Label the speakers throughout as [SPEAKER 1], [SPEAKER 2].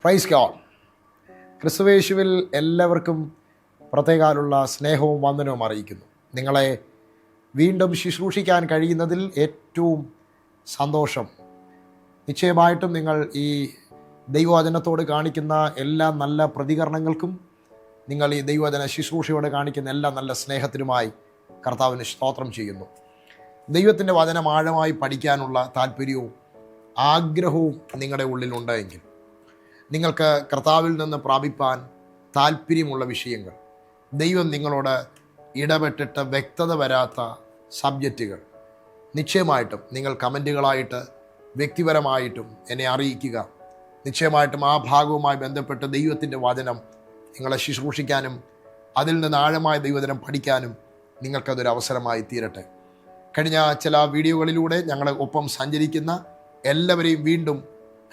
[SPEAKER 1] Praise God. ക്രിസ്തുവേശുവിൽ എല്ലാവർക്കും പ്രത്യേകാലുള്ള സ്നേഹവും വന്ദനവും അറിയിക്കുന്നു. നിങ്ങളെ വീണ്ടും ശുശ്രൂഷിക്കാൻ കഴിയുന്നതിൽ ഏറ്റവും സന്തോഷം. നിശ്ചയമായിട്ടും നിങ്ങൾ ഈ ദൈവവചനത്തോട് കാണിക്കുന്ന എല്ലാ നല്ല പ്രതികരണങ്ങൾക്കും, നിങ്ങൾ ഈ ദൈവവചന ശുശ്രൂഷയോട് കാണിക്കുന്ന എല്ലാ നല്ല സ്നേഹത്തിനുമായി കർത്താവിന് സ്തോത്രം ചെയ്യുന്നു. ദൈവത്തിൻ്റെ വചനം ആഴമായി പഠിക്കാനുള്ള താല്പര്യവും ആഗ്രഹവും നിങ്ങളുടെ ഉള്ളിലുണ്ടെങ്കിൽ, നിങ്ങൾക്ക് കർത്താവിൽ നിന്ന് പ്രാപിപ്പാൻ താല്പര്യമുള്ള വിഷയങ്ങൾ, ദൈവം നിങ്ങളോട് ഇടപെട്ടിട്ട് വ്യക്തത വരാത്ത സബ്ജക്റ്റുകൾ, നിശ്ചയമായിട്ടും നിങ്ങൾ കമൻറ്റുകളായിട്ട് വ്യക്തിപരമായിട്ടും എന്നെ അറിയിക്കുക. നിശ്ചയമായിട്ടും ആ ഭാഗവുമായി ബന്ധപ്പെട്ട് ദൈവത്തിൻ്റെ വചനം നിങ്ങളെ ശുശ്രൂഷിക്കാനും അതിൽ നിന്ന് ആഴമായ ദൈവവചനം പഠിക്കാനും നിങ്ങൾക്കതൊരു അവസരമായി തീരട്ടെ. കഴിഞ്ഞ ചില വീഡിയോകളിലൂടെ ഞങ്ങളെ ഒപ്പം സഞ്ചരിക്കുന്ന എല്ലാവരെയും വീണ്ടും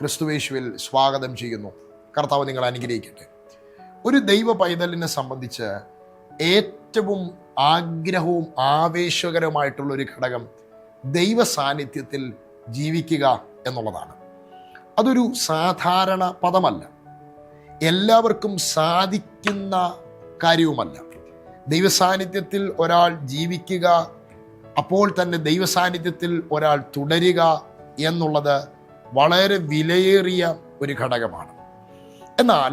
[SPEAKER 1] ക്രിസ്തുവേശുവിൽ സ്വാഗതം ചെയ്യുന്നു. കർത്താവ് നിങ്ങളെ അനുഗ്രഹിക്കട്ടെ. ഒരു ദൈവ പൈതലിനെ സംബന്ധിച്ച് ഏറ്റവും ആഗ്രഹവും ആവേശകരമായിട്ടുള്ളൊരു ഘടകം ദൈവ സാന്നിധ്യത്തിൽ ജീവിക്കുക എന്നുള്ളതാണ്. അതൊരു സാധാരണ പദമല്ല, എല്ലാവർക്കും സാധിക്കുന്ന കാര്യവുമല്ല. ദൈവസാന്നിധ്യത്തിൽ ഒരാൾ ജീവിക്കുക, അപ്പോൾ തന്നെ ദൈവസാന്നിധ്യത്തിൽ ഒരാൾ തുടരുക എന്നുള്ളത് വളരെ വിലയേറിയ ഒരു ഘടകമാണ്. എന്നാൽ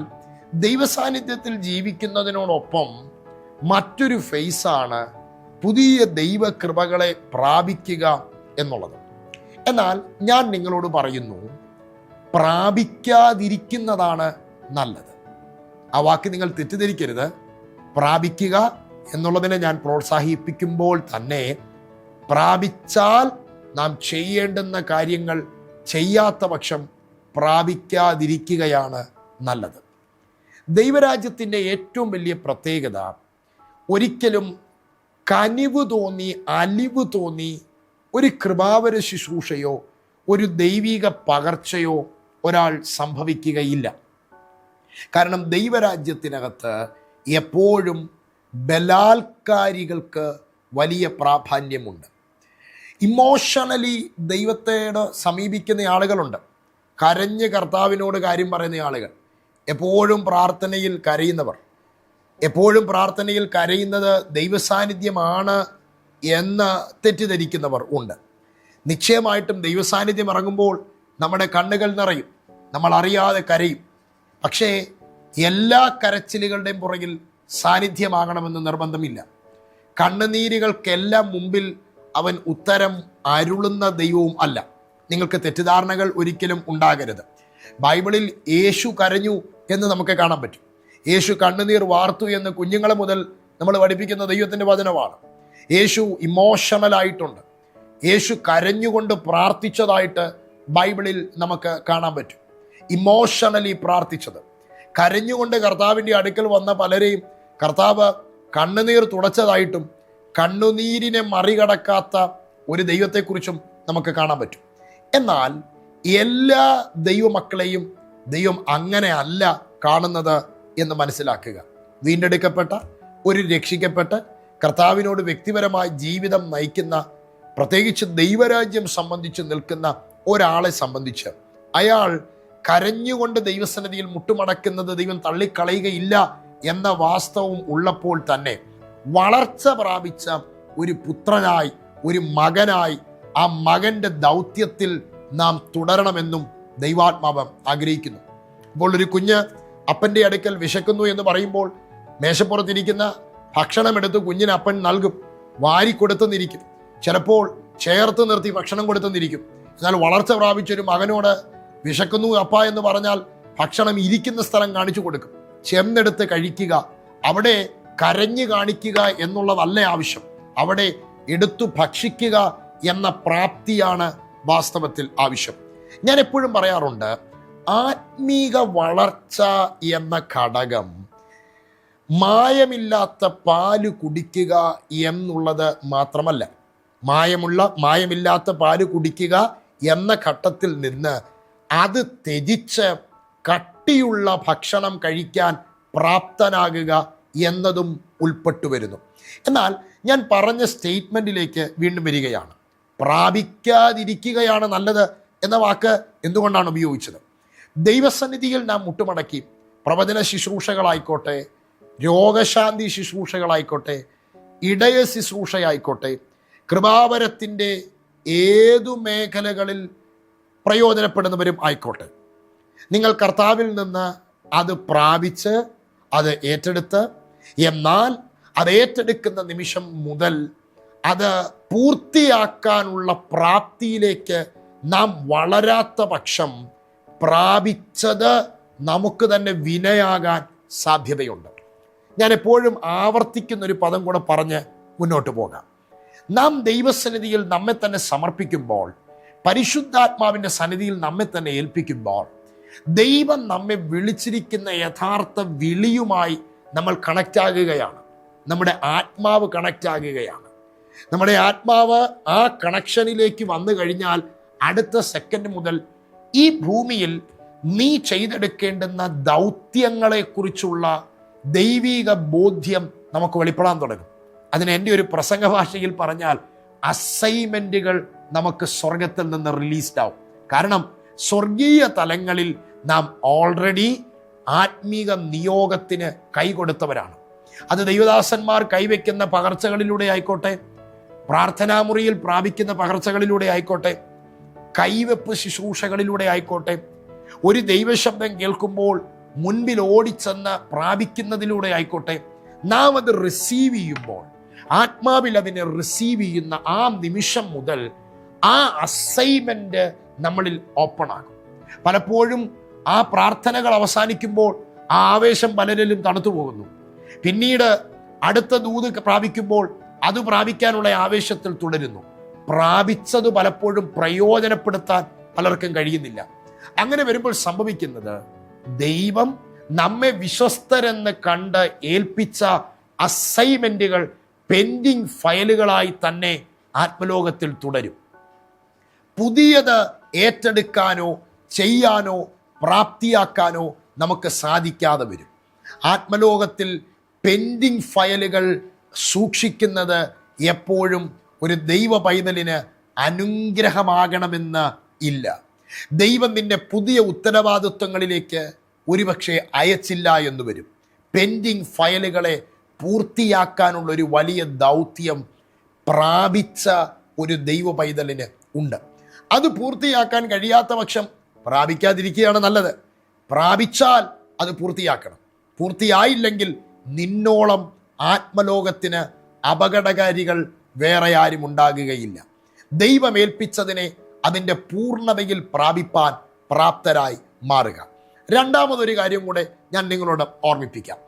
[SPEAKER 1] ദൈവസാന്നിധ്യത്തിൽ ജീവിക്കുന്നതിനോടൊപ്പം മറ്റൊരു ഫേസാണ് പുതിയ ദൈവകൃപകളെ പ്രാപിക്കുക എന്നുള്ളത്. എന്നാൽ ഞാൻ നിങ്ങളോട് പറയുന്നു, പ്രാപിക്കാതിരിക്കുന്നതാണ് നല്ലത്. ആ വാക്ക് നിങ്ങൾ തെറ്റിദ്ധരിക്കരുത്. പ്രാപിക്കുക എന്നുള്ളതിനെ ഞാൻ പ്രോത്സാഹിപ്പിക്കുമ്പോൾ തന്നെ പ്രാപിച്ചാൽ നാം ചെയ്യേണ്ടുന്ന കാര്യങ്ങൾ ചെയ്യാത്ത പക്ഷം പ്രാപിക്കാതിരിക്കുകയാണ് നല്ലത്. ദൈവരാജ്യത്തിൻ്റെ ഏറ്റവും വലിയ പ്രത്യേകത, ഒരിക്കലും കനിവ് തോന്നി അലിവ് തോന്നി ഒരു കൃപാവര ശുശ്രൂഷയോ ഒരു ദൈവിക പകർച്ചയോ ഒരാൾ സംഭവിക്കുകയില്ല. കാരണം ദൈവരാജ്യത്തിനകത്ത് എപ്പോഴും ബലാത്കാരികൾക്ക് വലിയ പ്രാധാന്യമുണ്ട്. ഇമോഷണലി ദൈവത്തോട് സമീപിക്കുന്ന ആളുകളുണ്ട്, കരഞ്ഞ് കർത്താവിനോട് കാര്യം പറയുന്ന ആളുകൾ, എപ്പോഴും പ്രാർത്ഥനയിൽ കരയുന്നവർ. എപ്പോഴും പ്രാർത്ഥനയിൽ കരയുന്നത് ദൈവസാന്നിധ്യമാണ് എന്ന് തെറ്റിദ്ധരിക്കുന്നവർ ഉണ്ട്. നിശ്ചയമായിട്ടും ദൈവസാന്നിധ്യം ഇറങ്ങുമ്പോൾ നമ്മുടെ കണ്ണുകൾ നിറയും, നമ്മൾ അറിയാതെ കരയും. പക്ഷേ എല്ലാ കരച്ചിലുകളുടെയും പുറകിൽ സാന്നിധ്യമാകണമെന്ന് നിർബന്ധമില്ല. കണ്ണുനീരുകൾക്കെല്ലാം മുമ്പിൽ അവൻ ഉത്തരം അരുളുന്ന ദൈവവും അല്ല. നിങ്ങൾക്ക് തെറ്റിദ്ധാരണകൾ ഒരിക്കലും ഉണ്ടാകരുത്. ബൈബിളിൽ യേശു കരഞ്ഞു എന്ന് നമുക്ക് കാണാൻ പറ്റും. യേശു കണ്ണുനീർ വാർത്തു എന്ന് കുഞ്ഞുങ്ങളെ മുതൽ നമ്മൾ പഠിപ്പിക്കുന്ന ദൈവത്തിൻ്റെ വചനമാണ്. യേശു ഇമോഷണൽ ആയിട്ടുണ്ട്. യേശു കരഞ്ഞുകൊണ്ട് പ്രാർത്ഥിച്ചതായിട്ട് ബൈബിളിൽ നമുക്ക് കാണാൻ പറ്റും. ഇമോഷണലി പ്രാർത്ഥിച്ചത്, കരഞ്ഞുകൊണ്ട് കർത്താവിൻ്റെ അടുക്കൽ വന്ന പലരെയും കർത്താവ് കണ്ണുനീർ തുടച്ചതായിട്ടും കണ്ണുനീരിനെ മറികടക്കാത്ത ഒരു ദൈവത്തെക്കുറിച്ചും നമുക്ക് കാണാൻ പറ്റും. എന്നാൽ എല്ലാ ദൈവമക്കളെയും ദൈവം അങ്ങനെ അല്ല കാണുന്നത് എന്ന് മനസ്സിലാക്കുക. വീണ്ടെടുക്കപ്പെട്ട ഒരു രക്ഷിക്കപ്പെട്ട് കർത്താവിനോട് വ്യക്തിപരമായ ജീവിതം നയിക്കുന്ന, പ്രത്യേകിച്ച് ദൈവരാജ്യം സംബന്ധിച്ച് നിൽക്കുന്ന ഒരാളെ സംബന്ധിച്ച് അയാൾ കരഞ്ഞുകൊണ്ട് ദൈവസന്നിധിയിൽ മുട്ടുമടക്കുന്നത് ദൈവം തള്ളിക്കളയുകയില്ല എന്ന വാസ്തവം ഉള്ളപ്പോൾ തന്നെ വളർച്ച പ്രാപിച്ച ഒരു പുത്രനായി, ഒരു മകനായി, ആ മകൻ്റെ ദൗത്യത്തിൽ നാം തുടരണമെന്നും ദൈവാത്മാവ് ആഗ്രഹിക്കുന്നു. അപ്പോൾ ഒരു കുഞ്ഞ് അപ്പൻ്റെ അടുക്കൽ വിശക്കുന്നു എന്ന് പറയുമ്പോൾ മേശപ്പുറത്തിരിക്കുന്ന ഭക്ഷണമെടുത്ത് കുഞ്ഞിന് അപ്പൻ നൽകും, വാരിക്കൊടുത്തെന്നിരിക്കും, ചിലപ്പോൾ ചേർത്ത് നിർത്തി ഭക്ഷണം കൊടുത്തെന്നിരിക്കും. എന്നാൽ വളർച്ച പ്രാപിച്ചൊരു മകനോട് വിശക്കുന്നു അപ്പ എന്ന് പറഞ്ഞാൽ ഭക്ഷണം ഇരിക്കുന്ന സ്ഥലം കാണിച്ചു കൊടുക്കും, ചെന്നെടുത്ത് കഴിക്കുക. അവിടെ കരഞ്ഞു കാണിക്കുക എന്നുള്ളതല്ല ആവശ്യം, അവിടെ എടുത്തു ഭക്ഷിക്കുക എന്ന പ്രാപ്തിയാണ് വാസ്തവത്തിൽ ആവശ്യം. ഞാൻ എപ്പോഴും പറയാറുണ്ട്, ആത്മീക വളർച്ച എന്ന ഘടകം മായമില്ലാത്ത പാല് കുടിക്കുക എന്നുള്ളത് മാത്രമല്ല. മായമില്ലാത്ത പാല് കുടിക്കുക എന്ന ഘട്ടത്തിൽ നിന്ന് അത് ത്യജിച്ച് കട്ടിയുള്ള ഭക്ഷണം കഴിക്കാൻ പ്രാപ്തനാകുക എന്നതും ഉൾപ്പെട്ടു വരുന്നു. എന്നാൽ ഞാൻ പറഞ്ഞ സ്റ്റേറ്റ്മെൻറ്റിലേക്ക് വീണ്ടും വരികയാണ്. പ്രാപിക്കാതിരിക്കുകയാണ് നല്ലത് എന്ന വാക്ക് എന്തുകൊണ്ടാണ് ഉപയോഗിച്ചത്? ദൈവസന്നിധിയിൽ നാം മുട്ടുമടക്കി പ്രവചന ശുശ്രൂഷകളായിക്കോട്ടെ, രോഗശാന്തി ശുശ്രൂഷകളായിക്കോട്ടെ, ഇടയ ശുശ്രൂഷയായിക്കോട്ടെ, കൃപാവരത്തിൻ്റെ ഏതു മേഖലകളിൽ പ്രയോജനപ്പെടുന്നവരും ആയിക്കോട്ടെ, നിങ്ങൾ കർത്താവിൽ നിന്ന് അത് പ്രാപിച്ച് അത് ഏറ്റെടുത്ത്, എന്നാൽ അത് ഏറ്റെടുക്കുന്ന നിമിഷം മുതൽ അത് പൂർത്തിയാക്കാനുള്ള പ്രാപ്തിയിലേക്ക് നാം വളരാത്ത പക്ഷം പ്രാപിച്ചത് നമുക്ക് തന്നെ വിനയാകാൻ സാധ്യതയുണ്ട്. ഞാൻ എപ്പോഴും ആവർത്തിക്കുന്നൊരു പദം കൂടെ പറഞ്ഞ് മുന്നോട്ട് പോകാം. നാം ദൈവസന്നിധിയിൽ നമ്മെ തന്നെ സമർപ്പിക്കുമ്പോൾ, പരിശുദ്ധാത്മാവിൻ്റെ സന്നിധിയിൽ നമ്മെ തന്നെ ഏൽപ്പിക്കുമ്പോൾ, ദൈവം നമ്മെ വിളിച്ചിരിക്കുന്ന യഥാർത്ഥ വിളിയുമായി നമ്മൾ കണക്റ്റ് ആകുകയാണ്. നമ്മുടെ ആത്മാവ് കണക്റ്റ് ആകുകയാണ്. നമ്മുടെ ആത്മാവ് ആ കണക്ഷനിലേക്ക് വന്നു കഴിഞ്ഞാൽ അടുത്ത സെക്കൻഡ് മുതൽ ഈ ഭൂമിയിൽ നീ ചെയ്തെടുക്കേണ്ടുന്ന ദൗത്യങ്ങളെക്കുറിച്ചുള്ള ദൈവിക ബോധ്യം നമുക്ക് വെളിപ്പെടാൻ തുടങ്ങും. അതിന് എൻ്റെ ഒരു പ്രസംഗ ഭാഷയിൽ പറഞ്ഞാൽ അസൈൻമെൻറ്റുകൾ നമുക്ക് സ്വർഗത്തിൽ നിന്ന് റിലീസ്ഡ് ആവും. കാരണം സ്വർഗീയ തലങ്ങളിൽ നാം ഓൾറെഡി ആത്മീക നിയോഗത്തിന് കൈകൊടുത്തവരാണ്. അത് ദൈവദാസന്മാർ കൈവയ്ക്കുന്ന പകർച്ചകളിലൂടെ ആയിക്കോട്ടെ, പ്രാർത്ഥനാമുറിയിൽ പ്രാപിക്കുന്ന പകർച്ചകളിലൂടെ ആയിക്കോട്ടെ, കൈവെപ്പ് ശുശ്രൂഷകളിലൂടെ ആയിക്കോട്ടെ, ഒരു ദൈവശബ്ദം കേൾക്കുമ്പോൾ മുൻപിൽ ഓടിച്ചെന്ന് പ്രാപിക്കുന്നതിലൂടെ ആയിക്കോട്ടെ, നാം അത് റിസീവ് ചെയ്യുമ്പോൾ, ആത്മാവിൽ അതിനെ റിസീവ് ചെയ്യുന്ന ആ നിമിഷം മുതൽ ആ അസൈൻമെന്റ് നമ്മളിൽ ഓപ്പൺ ആകും. പലപ്പോഴും ആ പ്രാർത്ഥനകൾ അവസാനിക്കുമ്പോൾ ആ ആവേശം പലരിലും തണുത്തു പോകുന്നു. പിന്നീട് അടുത്ത ദൂത് പ്രാപിക്കുമ്പോൾ അത് പ്രാപിക്കാനുള്ള ആവേശത്തിൽ തുടരുന്നു. പ്രാപിച്ചത് പലപ്പോഴും പ്രയോജനപ്പെടുത്താൻ പലർക്കും കഴിയുന്നില്ല. അങ്ങനെ വരുമ്പോൾ സംഭവിക്കുന്നത്, ദൈവം നമ്മെ വിശ്വസ്തരെന്ന് കണ്ട് ഏൽപ്പിച്ച അസൈൻമെന്റുകൾ പെൻഡിങ് ഫയലുകളായി തന്നെ ആത്മലോകത്തിൽ തുടരും. പുതിയത് ഏറ്റെടുക്കാനോ ചെയ്യാനോ പ്രാപ്തിയാക്കാനോ നമുക്ക് സാധിക്കാതെ വരും. ആത്മലോകത്തിൽ പെൻഡിങ് ഫയലുകൾ സൂക്ഷിക്കുന്നത് എപ്പോഴും ഒരു ദൈവ പൈതലിന് അനുഗ്രഹമാകണമെന്ന് ഇല്ല. ദൈവം നിന്നെ പുതിയ ഉത്തരവാദിത്വങ്ങളിലേക്ക് ഒരുപക്ഷെ അയച്ചില്ല എന്ന് വരും. പെൻഡിങ് ഫയലുകളെ പൂർത്തിയാക്കാനുള്ള ഒരു വലിയ ദൗത്യം പ്രാപിച്ച ഒരു ദൈവ പൈതലിന് ഉണ്ട്. അത് പൂർത്തിയാക്കാൻ കഴിയാത്ത പക്ഷം പ്രാപിക്കാതിരിക്കുകയാണ് നല്ലത്. പ്രാപിച്ചാൽ അത് പൂർത്തിയാക്കണം. പൂർത്തിയായില്ലെങ്കിൽ നിന്നോളം ആത്മലോകത്തിന് അപകടകാരികൾ വേറെ ആരും ഉണ്ടാകുകയില്ല. ദൈവമേൽപ്പിച്ചതിനെ അതിൻ്റെ പൂർണ്ണതയിൽ പ്രാപിപ്പാൻ പ്രാപ്തരായി മാറുക. രണ്ടാമതൊരു കാര്യം കൂടെ ഞാൻ നിങ്ങളോട് ഓർമ്മിപ്പിക്കാം.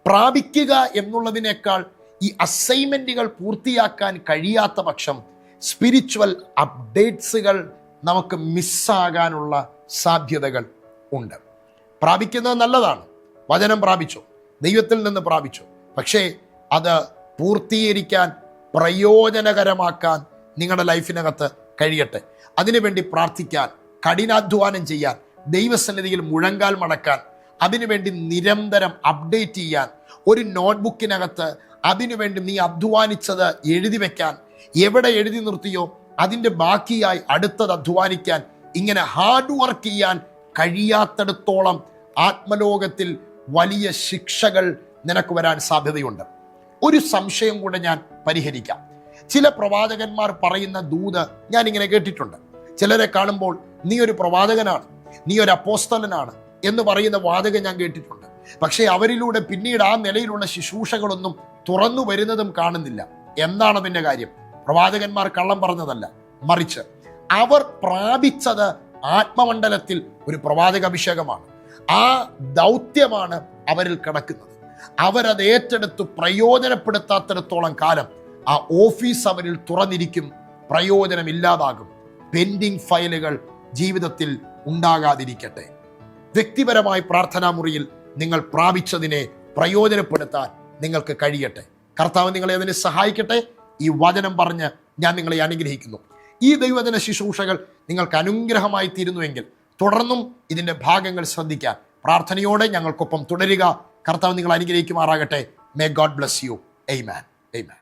[SPEAKER 1] പ്രാപിക്കുക എന്നുള്ളതിനേക്കാൾ ഈ അസൈൻമെന്റുകൾ പൂർത്തിയാക്കാൻ കഴിയാത്ത പക്ഷം സ്പിരിച്വൽ അപ്ഡേറ്റ്സുകൾ നമുക്ക് മിസ്സാകാനുള്ള സാധ്യതകൾ ഉണ്ട്. പ്രാപിക്കുന്നത് നല്ലതാണ്. വചനം പ്രാപിച്ചു, ദൈവത്തിൽ നിന്ന് പ്രാപിച്ചു. പക്ഷേ അത് പൂർത്തീകരിക്കാൻ, പ്രയോജനകരമാക്കാൻ നിങ്ങളുടെ ലൈഫിനകത്ത് കഴിയട്ടെ. അതിനുവേണ്ടി പ്രാർത്ഥിക്കാൻ, കഠിനാധ്വാനം ചെയ്യാൻ, ദൈവസന്നിധിയിൽ മുഴങ്കാൽ മടക്കാൻ, അതിനുവേണ്ടി നിരന്തരം അപ്ഡേറ്റ് ചെയ്യാൻ, ഒരു നോട്ട്ബുക്കിനകത്ത് അതിനുവേണ്ടി നീ അധ്വാനിച്ചത് എഴുതി വെക്കാൻ, എവിടെ എഴുതി നിർത്തിയോ അതിൻ്റെ ബാക്കിയായി അടുത്തത് അധ്വാനിക്കാൻ, ഇങ്ങനെ ഹാർഡ് വർക്ക് ചെയ്യാൻ കഴിയാത്തിടത്തോളം ആത്മലോകത്തിൽ വലിയ ശിക്ഷകൾ നിനക്ക് വരാൻ സാധ്യതയുണ്ട്. ഒരു സംശയം കൂടെ ഞാൻ പരിഹരിക്കാം. ചില പ്രവാചകന്മാർ പറയുന്ന ദൂത് ഞാൻ ഇങ്ങനെ കേട്ടിട്ടുണ്ട്. ചിലരെ കാണുമ്പോൾ നീ ഒരു പ്രവാചകനാണ്, നീ ഒരു അപ്പോസ്തലനാണ് എന്ന് പറയുന്ന വാചകം ഞാൻ കേട്ടിട്ടുണ്ട്. പക്ഷേ അവരിലൂടെ പിന്നീട് ആ നിലയിലുള്ള ശുശ്രൂഷകളൊന്നും തുറന്നു വരുന്നതും കാണുന്നില്ല. എന്താണ് അതിൻ്റെ കാര്യം? പ്രവാചകന്മാർ കള്ളം പറഞ്ഞതല്ല, മറിച്ച് അവർ പ്രാപിച്ചത് ആത്മമണ്ഡലത്തിൽ ഒരു പ്രവാചക അഭിഷേകമാണ്. ആ ദൗത്യമാണ് അവരിൽ കിടക്കുന്നത്. അവരത് ഏറ്റെടുത്ത് പ്രയോജനപ്പെടുത്താത്തിടത്തോളം കാലം ആ ഓഫീസ് അവരിൽ തുറന്നിരിക്കും, പ്രയോജനമില്ലാതാകും. പെൻഡിങ് ഫയലുകൾ ജീവിതത്തിൽ ഉണ്ടാകാതിരിക്കട്ടെ. വ്യക്തിപരമായി പ്രാർത്ഥനാ മുറിയിൽ നിങ്ങൾ പ്രാപിച്ചതിനെ പ്രയോജനപ്പെടുത്താൻ നിങ്ങൾക്ക് കഴിയട്ടെ. കർത്താവ് നിങ്ങളെ അതിനെ സഹായിക്കട്ടെ. ഈ വചനം പറഞ്ഞ് ഞാൻ നിങ്ങളെ അനുഗ്രഹിക്കുന്നു. ഈ ദൈവവചന ശുശ്രൂഷകൾ നിങ്ങൾക്ക് അനുഗ്രഹമായി തീരുന്നുവെങ്കിൽ തുടർന്നും ഇതിൻ്റെ ഭാഗങ്ങൾ ശ്രദ്ധിക്കാൻ പ്രാർത്ഥനയോടെ ഞങ്ങൾക്കൊപ്പം തുടരുക. കർത്താവ് നിങ്ങൾ അനുഗ്രഹിക്കുമാറാകട്ടെ. May God bless you. Amen. Amen.